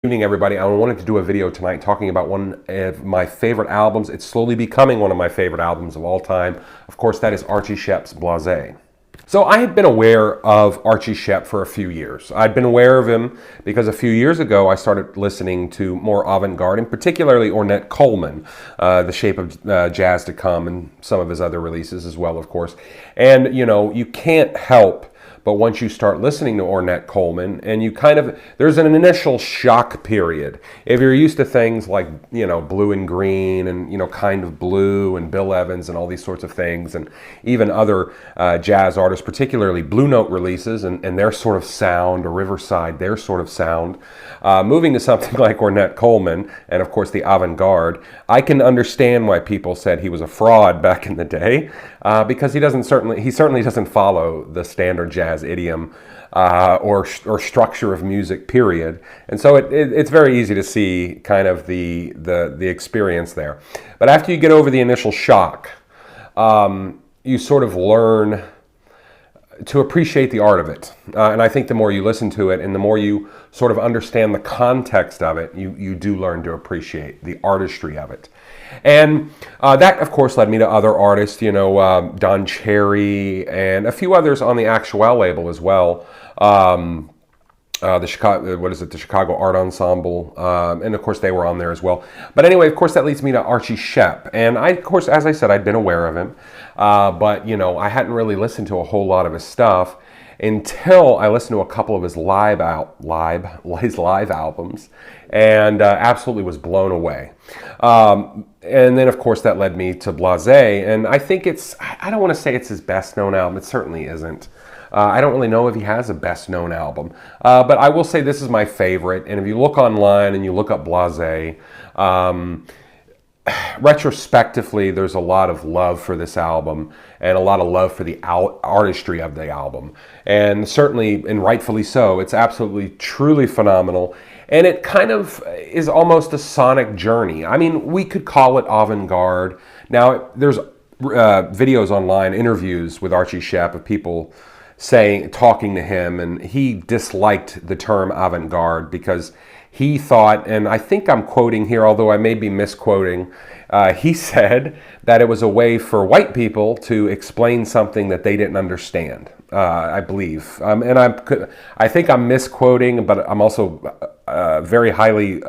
Evening, everybody. I wanted to do a video tonight talking about one of my favorite albums. It's slowly becoming one of my favorite albums of all time. Of course, that is Archie Shepp's Blasé. So I had been aware of Archie Shepp for a few years. I'd been aware of him because a few years ago I started listening to more avant-garde, and particularly Ornette Coleman, The Shape of Jazz to Come, and some of his other releases as well, of course. And, you know, you can't help but once you start listening to Ornette Coleman, and you there's an initial shock period. If you're used to things like, you know, Blue and Green and, you know, Kind of Blue and Bill Evans and all these sorts of things, and even other jazz artists, particularly Blue Note releases and their sort of sound, or Riverside, their sort of sound, moving to something like Ornette Coleman, and of course the avant-garde, I can understand why people said he was a fraud back in the day, because he certainly doesn't follow the standard jazz idiom or structure of music, period. And so it's very easy to see kind of the experience there. But after you get over the initial shock, you sort of learn to appreciate the art of it. And I think the more you listen to it and the more you sort of understand the context of it, you do learn to appreciate the artistry of it. And that, of course, led me to other artists, you know, Don Cherry and a few others on the Actual label as well. The Chicago Art Ensemble, and of course they were on there as well. But anyway, of course, that leads me to Archie Shepp. And I, of course, as I said, I'd been aware of him, but, you know, I hadn't really listened to a whole lot of his stuff until I listened to a couple of his live albums, and absolutely was blown away. And then, of course, that led me to Blasé, and I think I don't want to say it's his best known album. It certainly isn't. I don't really know if he has a best known album, but I will say this is my favorite. And if you look online and you look up Blasé, retrospectively, there's a lot of love for this album and a lot of love for the artistry of the album. And certainly, and rightfully so, it's absolutely, truly phenomenal. And it kind of is almost a sonic journey. I mean, we could call it avant-garde. Now, there's videos online, interviews with Archie Shepp of people talking to him, and he disliked the term avant-garde because he thought, and I think I'm quoting here, although I may be misquoting, he said that it was a way for white people to explain something that they didn't understand, I believe. And I think I'm misquoting, but I'm also very highly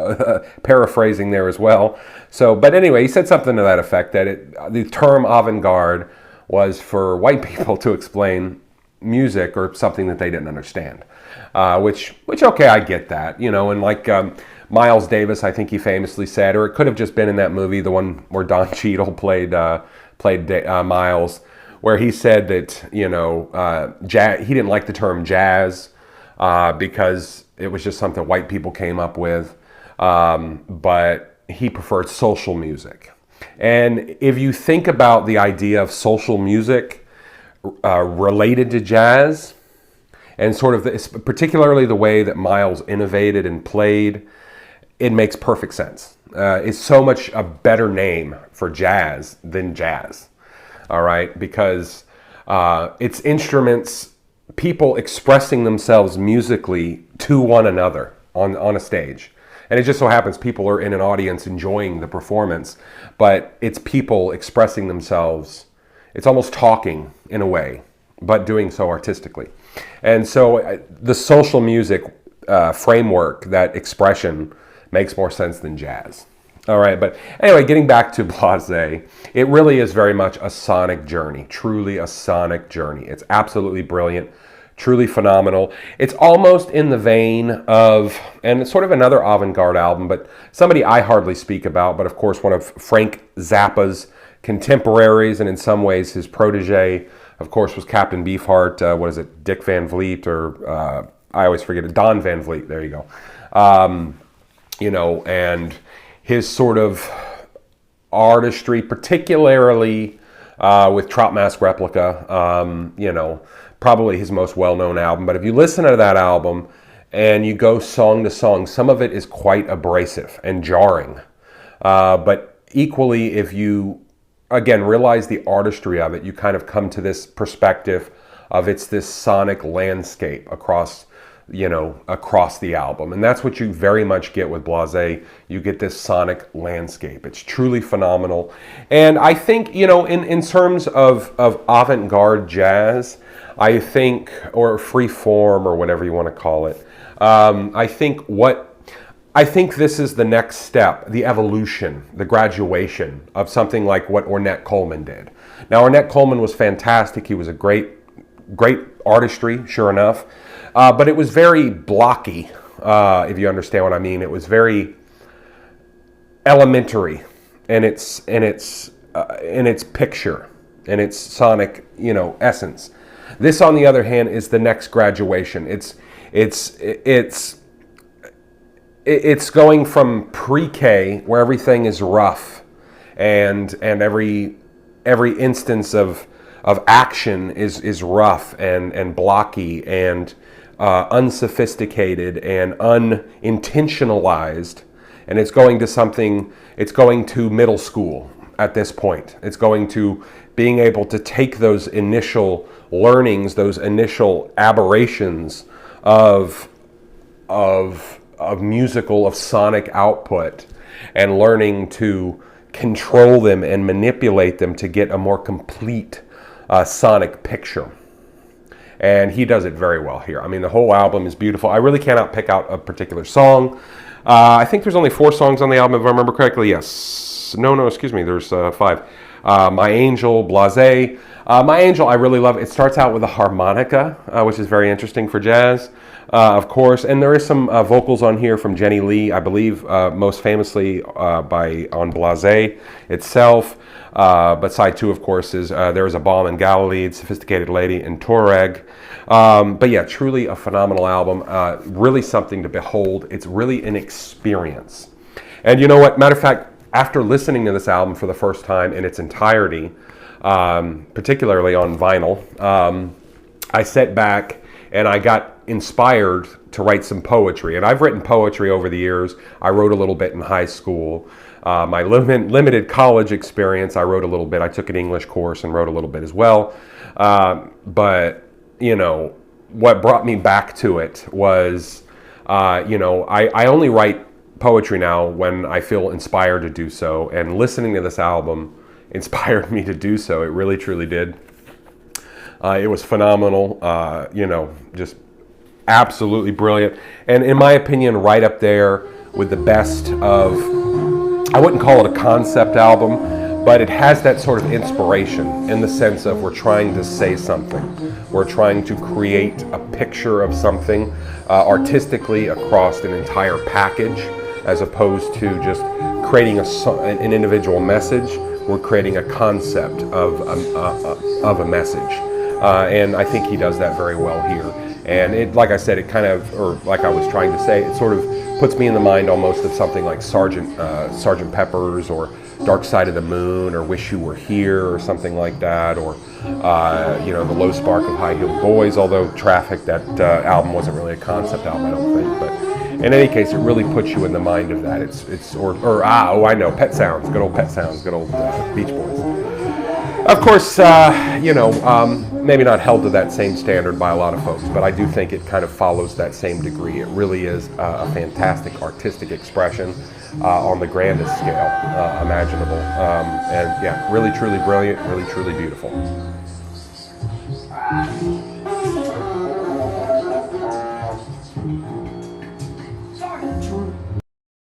paraphrasing there as well. So, but anyway, he said something to that effect, that the term avant-garde was for white people to explain music or something that they didn't understand, which okay, I get that, you know. And like Miles Davis, I think he famously said, or it could have just been in that movie, the one where Don Cheadle played Miles, where he said that, you know, he didn't like the term jazz because it was just something white people came up with, but he preferred social music. And if you think about the idea of social music related to jazz, and sort of particularly the way that Miles innovated and played, it makes perfect sense. It's so much a better name for jazz than jazz, all right? Because it's instruments, people expressing themselves musically to one another on a stage. And it just so happens people are in an audience enjoying the performance, but it's people expressing themselves. It's almost talking in a way, but doing so artistically. And so the social music framework, that expression, makes more sense than jazz. All right, but anyway, getting back to Blasé, it really is very much a sonic journey, truly a sonic journey. It's absolutely brilliant, truly phenomenal. It's almost in the vein of, and it's sort of another avant-garde album, but somebody I hardly speak about, but of course one of Frank Zappa's contemporaries, and in some ways his protege, of course, was Captain Beefheart. What is it, Dick Van Vliet, or I always forget it, Don Van Vliet, there you go. You know, and his sort of artistry, particularly with Trout Mask Replica, you know, probably his most well-known album. But if you listen to that album and you go song to song, some of it is quite abrasive and jarring. But equally, if you again, realize the artistry of it, you kind of come to this perspective of it's this sonic landscape across you know, across the album. And that's what you very much get with Blasé. You get this sonic landscape. It's truly phenomenal. And I think, you know, in terms of avant-garde jazz, I think, or free form, or whatever you want to call it, I think this is the next step, the evolution, the graduation of something like what Ornette Coleman did. Now, Ornette Coleman was fantastic. He was a great artistry, sure enough. But it was very blocky, if you understand what I mean. It was very elementary in its picture, in its sonic, you know, essence. This, on the other hand, is the next graduation. It's going from pre-K, where everything is rough, and every instance of action is rough and blocky and unsophisticated and unintentionalized, and it's going to middle school at this point. It's going to being able to take those initial learnings, those initial aberrations of musical, of sonic output, and learning to control them and manipulate them to get a more complete sonic picture. And he does it very well here. I mean, the whole album is beautiful. I really cannot pick out a particular song. I think there's only 4 songs on the album, if I remember correctly. Yes. No, excuse me. There's 5. My Angel, Blasé. My Angel, I really love. It starts out with a harmonica, which is very interesting for jazz, of course. And there is some vocals on here from Jenny Lee, I believe, most famously on Blasé itself. But side 2, of course, is There Is a Balm in Galilee, Sophisticated Lady, and Touareg. But yeah, truly a phenomenal album. Really something to behold. It's really an experience. And you know what? Matter of fact, after listening to this album for the first time in its entirety, particularly on vinyl, I sat back and I got inspired to write some poetry. And I've written poetry over the years. I wrote a little bit in high school. My limited college experience, I wrote a little bit. I took an English course and wrote a little bit as well. But, you know, what brought me back to it was, you know, I only write poetry now when I feel inspired to do so. And listening to this album inspired me to do so. It really, truly did. It was phenomenal, you know, just absolutely brilliant. And in my opinion, right up there with the best of, I wouldn't call it a concept album, but it has that sort of inspiration in the sense of we're trying to say something. We're trying to create a picture of something artistically across an entire package, as opposed to just creating an individual message. We're creating a concept of a message. And I think he does that very well here. And it, like I said, it kind of, or like I was trying to say, it sort of puts me in the mind almost of something like Sergeant Pepper's, or Dark Side of the Moon, or Wish You Were Here, or something like that, or you know, The Low Spark of High Heeled Boys. Although Traffic, that album wasn't really a concept album, I don't think. But in any case, it really puts you in the mind of that. I know, Pet Sounds, good old Pet Sounds, good old Beach Boys. Of course, you know, maybe not held to that same standard by a lot of folks, but I do think it kind of follows that same degree. It really is a fantastic artistic expression on the grandest scale imaginable. And yeah, really, truly brilliant, really, truly beautiful.